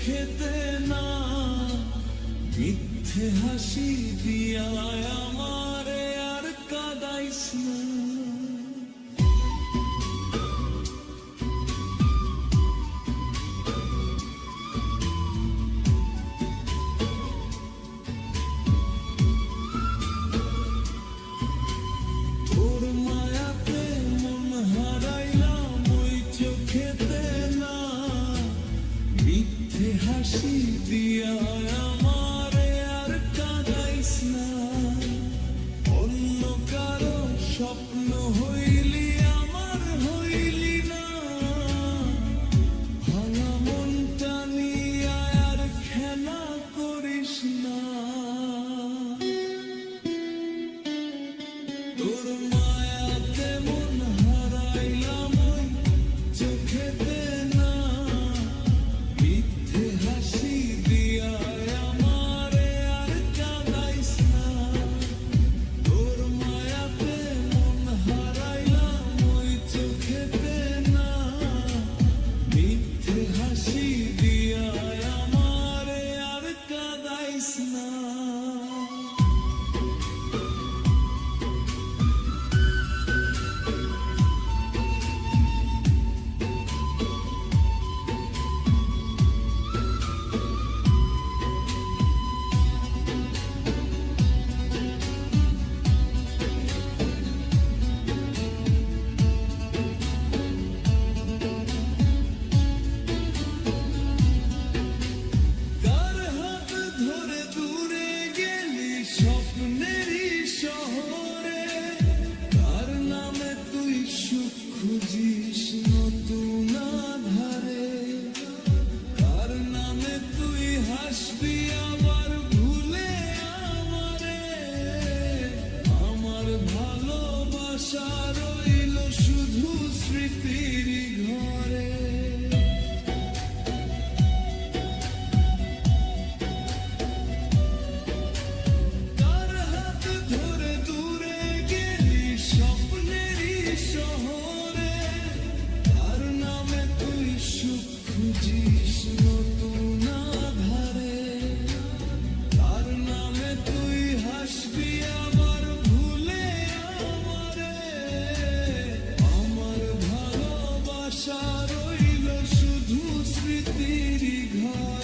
চোখেতে না মিথ্যে হাসি দিয়া আমারে আর কাঁদাইস না। তোর মায়াতে মন হারাইলাম ওই চোখেতে না মিথ্যে হাসি দিয়া আমারে আর কাঁদাইস না। অন্য কারো স্বপ্ন হইলি আমার হইলি না, ভাঙা মনটা নিয়ে আর খেলা করিস না। তোর মায়াতে মন হারাইলাম ওই চোখেতে না মিথ্যে হাসি দিয়া আমারে আর কাঁদাইস না। তোর মায়াতে মন হারাইলাম ওই চোখেতে না মিথ্যে হাসি দিয়া আমারে আর কাঁদাইস না। কার হাত ধরে দূরে গেলি স্বপ্নেরই শহরে, কার নামে তুই সুখ খুঁজিস নতুন আধারে, কার নামে তুই হাসবি আবার ভুলে আমারে। আমার ভালোবাসা রইল শুধু স্মৃতির ঘরে। কার হাত ধরে দূরে গেলি স্বপ্নেরই শহরে, কার নামে তুই সুখ খুঁজিস নতুন আধারে, কার নামে তুই হাসবি আবার ভুলে আমারে। আমার ভালোবাসা রইল শুধু স্মৃতির ঘরে।